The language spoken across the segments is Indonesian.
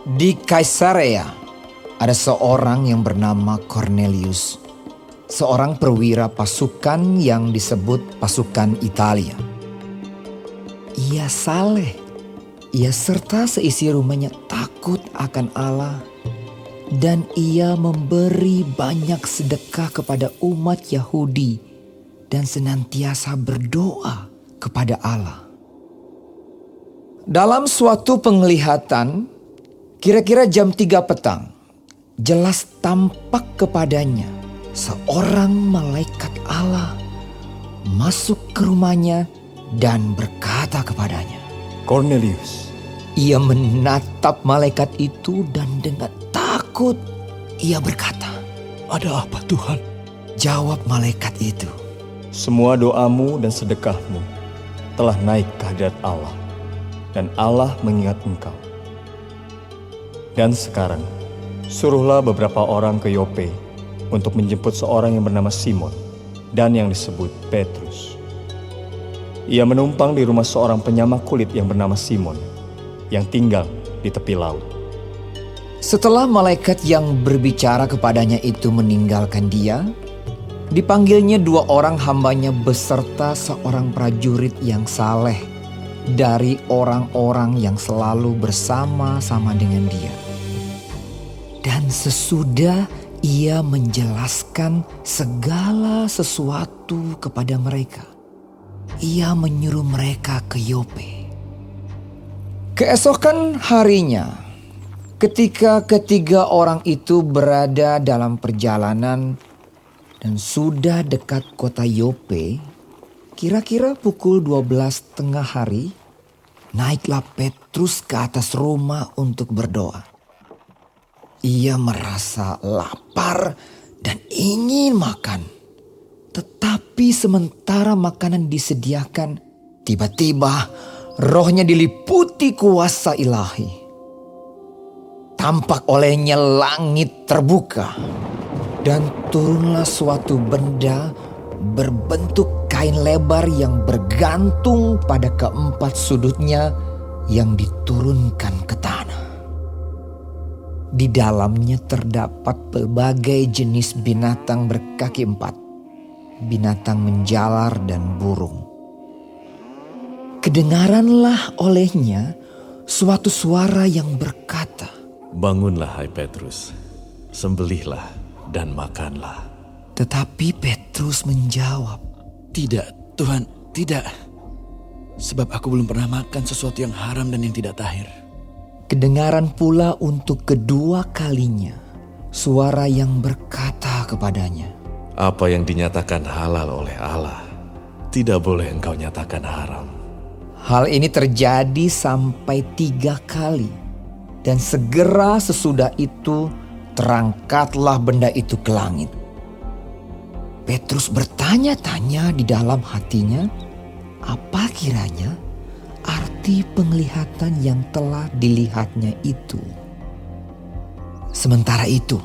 Di Kaisarea ada seorang yang bernama Cornelius, seorang perwira pasukan yang disebut pasukan Italia. Ia saleh, ia serta seisi rumahnya takut akan Allah, dan ia memberi banyak sedekah kepada umat Yahudi dan senantiasa berdoa kepada Allah. Dalam suatu penglihatan, kira-kira jam 3 petang, jelas tampak kepadanya seorang malaikat Allah masuk ke rumahnya dan berkata kepadanya, Cornelius. Ia menatap malaikat itu dan dengan takut ia berkata, Ada apa Tuhan? Jawab malaikat itu, Semua doamu dan sedekahmu telah naik ke hadirat Allah, dan Allah mengingat engkau. Dan sekarang, suruhlah beberapa orang ke Yope untuk menjemput seorang yang bernama Simon dan yang disebut Petrus. Ia menumpang di rumah seorang penyamak kulit yang bernama Simon, yang tinggal di tepi laut. Setelah malaikat yang berbicara kepadanya itu meninggalkan dia, dipanggilnya 2 orang hambanya beserta seorang prajurit yang saleh dari orang-orang yang selalu bersama-sama dengan dia. Dan sesudah ia menjelaskan segala sesuatu kepada mereka, ia menyuruh mereka ke Yope. Keesokan harinya, ketika ketiga orang itu berada dalam perjalanan dan sudah dekat kota Yope, kira-kira pukul 12 tengah hari, naiklah Petrus ke atas rumah untuk berdoa. Ia merasa lapar dan ingin makan. Tetapi sementara makanan disediakan, tiba-tiba rohnya diliputi kuasa ilahi. Tampak olehnya langit terbuka dan turunlah suatu benda berbentuk kain lebar yang bergantung pada keempat sudutnya yang diturunkan ke tanah. Di dalamnya terdapat berbagai jenis binatang berkaki 4, binatang menjalar dan burung. Kedengaranlah olehnya suatu suara yang berkata, Bangunlah hai Petrus, sembelihlah dan makanlah. Tetapi Petrus menjawab, Tidak, Tuhan, tidak. Sebab aku belum pernah makan sesuatu yang haram dan yang tidak tahir. Kedengaran pula untuk kedua kalinya suara yang berkata kepadanya, Apa yang dinyatakan halal oleh Allah, tidak boleh engkau nyatakan haram. Hal ini terjadi sampai 3 kali. Dan segera sesudah itu terangkatlah benda itu ke langit. Petrus bertanya-tanya di dalam hatinya, apa kiranya arti penglihatan yang telah dilihatnya itu. Sementara itu,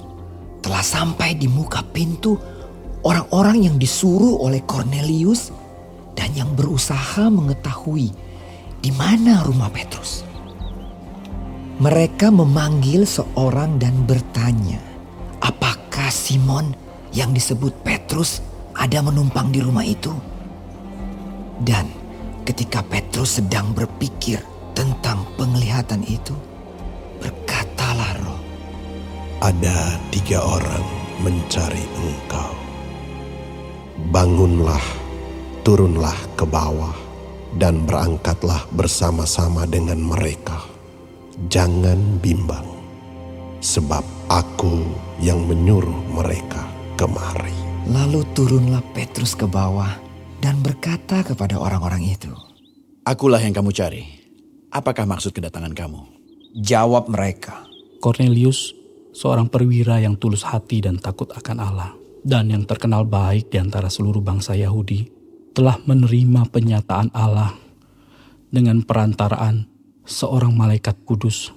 telah sampai di muka pintu orang-orang yang disuruh oleh Cornelius dan yang berusaha mengetahui di mana rumah Petrus. Mereka memanggil seorang dan bertanya, apakah Simon yang disebut Petrus ada menumpang di rumah itu? Dan ketika Petrus sedang berpikir tentang penglihatan itu, berkatalah Roh, Ada 3 orang mencari engkau. Bangunlah, turunlah ke bawah, dan berangkatlah bersama-sama dengan mereka. Jangan bimbang, sebab aku yang menyuruh mereka kemari. Lalu turunlah Petrus ke bawah dan berkata kepada orang-orang itu, Akulah yang kamu cari. Apakah maksud kedatangan kamu? Jawab mereka, Cornelius, seorang perwira yang tulus hati dan takut akan Allah, dan yang terkenal baik di antara seluruh bangsa Yahudi, telah menerima penyataan Allah dengan perantaraan seorang malaikat kudus,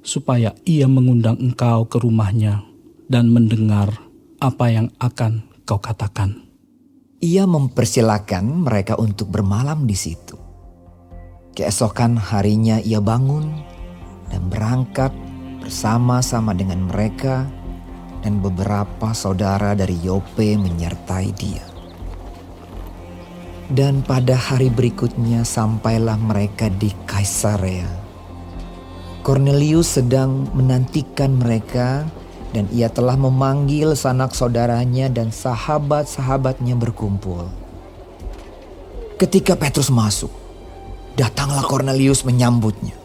supaya ia mengundang engkau ke rumahnya dan mendengar apa yang akan kau katakan. Ia mempersilakan mereka untuk bermalam di situ. Keesokan harinya ia bangun dan berangkat bersama-sama dengan mereka, dan beberapa saudara dari Yope menyertai dia. Dan pada hari berikutnya sampailah mereka di Kaisarea. Kornelius sedang menantikan mereka, dan ia telah memanggil sanak saudaranya dan sahabat-sahabatnya berkumpul. Ketika Petrus masuk, datanglah Kornelius menyambutnya.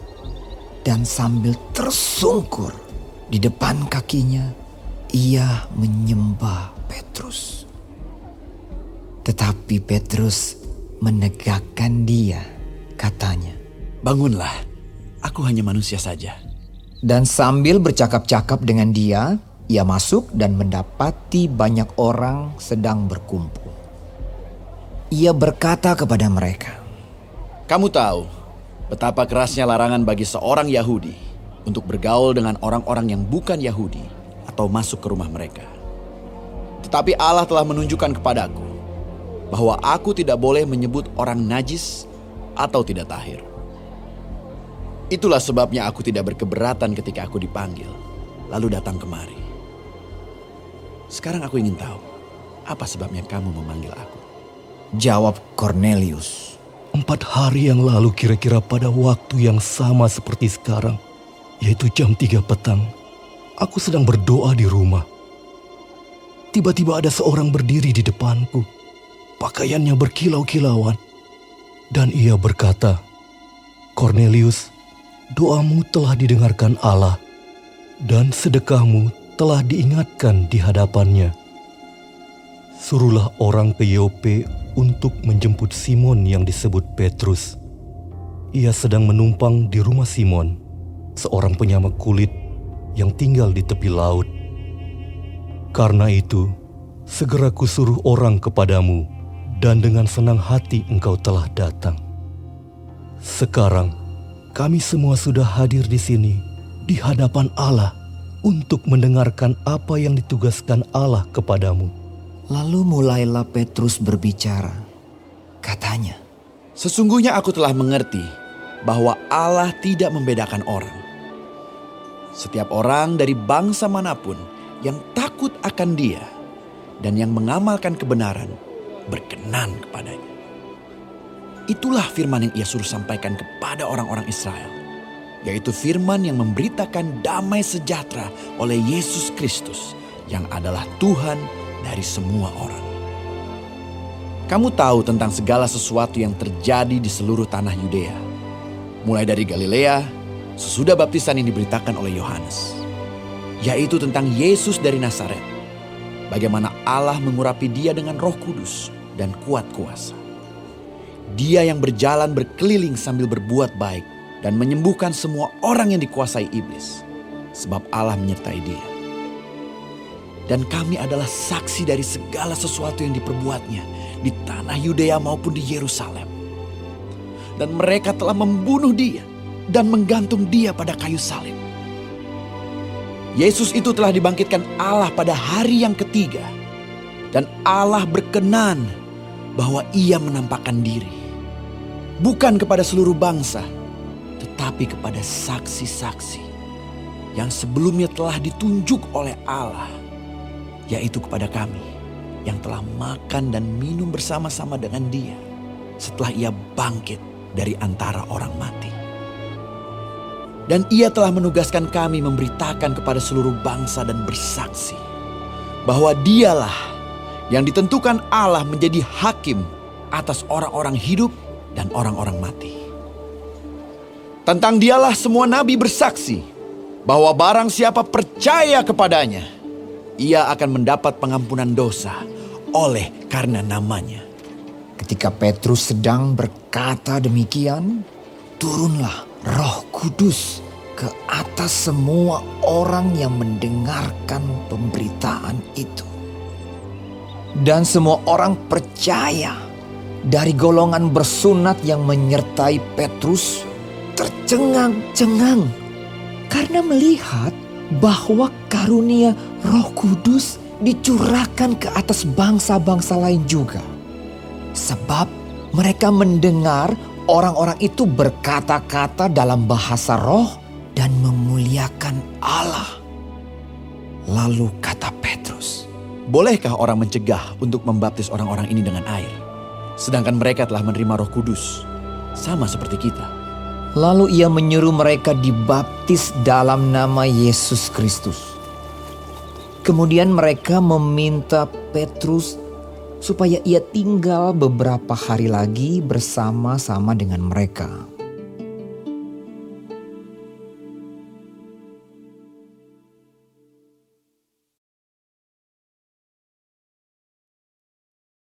Dan sambil tersungkur di depan kakinya, ia menyembah Petrus. Tetapi Petrus menegakkan dia, katanya, Bangunlah, aku hanya manusia saja. dan sambil bercakap-cakap dengan dia, ia masuk dan mendapati banyak orang sedang berkumpul. Ia berkata kepada mereka, Kamu tahu betapa kerasnya larangan bagi seorang Yahudi untuk bergaul dengan orang-orang yang bukan Yahudi atau masuk ke rumah mereka. Tetapi Allah telah menunjukkan kepadaku bahwa aku tidak boleh menyebut orang najis atau tidak tahir. Itulah sebabnya aku tidak berkeberatan ketika aku dipanggil, lalu datang kemari. Sekarang aku ingin tahu, apa sebabnya kamu memanggil aku? jawab Kornelius. 4 hari yang lalu kira-kira pada waktu yang sama seperti sekarang, yaitu jam 3 petang, aku sedang berdoa di rumah. Tiba-tiba ada seorang berdiri di depanku, pakaiannya berkilau-kilauan, dan ia berkata, Kornelius, doamu telah didengarkan Allah, dan sedekahmu telah diingatkan di hadapannya. Suruhlah orang ke Yope untuk menjemput Simon yang disebut Petrus. Ia sedang menumpang di rumah Simon, seorang penyamak kulit yang tinggal di tepi laut. Karena itu, segera kusuruh orang kepadamu, dan dengan senang hati engkau telah datang. Sekarang, kami semua sudah hadir di sini, di hadapan Allah, untuk mendengarkan apa yang ditugaskan Allah kepadamu. Lalu mulailah Petrus berbicara. Katanya, Sesungguhnya aku telah mengerti bahwa Allah tidak membedakan orang. Setiap orang dari bangsa manapun yang takut akan Dia dan yang mengamalkan kebenaran berkenan kepadanya. Itulah firman yang Ia suruh sampaikan kepada orang-orang Israel, yaitu firman yang memberitakan damai sejahtera oleh Yesus Kristus yang adalah Tuhan dari semua orang. Kamu tahu tentang segala sesuatu yang terjadi di seluruh tanah Yudea, mulai dari Galilea sesudah baptisan yang diberitakan oleh Yohanes, yaitu tentang Yesus dari Nazaret, bagaimana Allah mengurapi Dia dengan Roh Kudus dan kuat kuasa. Dia yang berjalan berkeliling sambil berbuat baik dan menyembuhkan semua orang yang dikuasai iblis, sebab Allah menyertai Dia. Dan kami adalah saksi dari segala sesuatu yang diperbuatnya di tanah Yudea maupun di Yerusalem. Dan mereka telah membunuh Dia dan menggantung Dia pada kayu salib. Yesus itu telah dibangkitkan Allah pada hari yang ketiga. Dan Allah berkenan bahwa Ia menampakkan diri, bukan kepada seluruh bangsa, tetapi kepada saksi-saksi yang sebelumnya telah ditunjuk oleh Allah, yaitu kepada kami yang telah makan dan minum bersama-sama dengan Dia setelah Ia bangkit dari antara orang mati. Dan Ia telah menugaskan kami memberitakan kepada seluruh bangsa dan bersaksi bahwa Dialah yang ditentukan Allah menjadi hakim atas orang-orang hidup dan orang-orang mati. Tentang Dialah semua nabi bersaksi bahwa barang siapa percaya kepadanya, ia akan mendapat pengampunan dosa oleh karena namanya. ketika Petrus sedang berkata demikian, turunlah Roh Kudus ke atas semua orang yang mendengarkan pemberitaan itu. Dan semua orang percaya. Dari golongan bersunat yang menyertai Petrus tercengang-cengang karena melihat bahwa karunia Roh Kudus dicurahkan ke atas bangsa-bangsa lain juga. Sebab mereka mendengar orang-orang itu berkata-kata dalam bahasa roh dan memuliakan memuliakan Allah. Lalu kata Petrus, Bolehkah orang mencegah untuk membaptis orang-orang ini dengan air? Sedangkan mereka telah menerima Roh Kudus, sama seperti kita. lalu ia menyuruh mereka dibaptis dalam nama Yesus Kristus. Kemudian mereka meminta Petrus supaya ia tinggal beberapa hari lagi bersama-sama dengan mereka.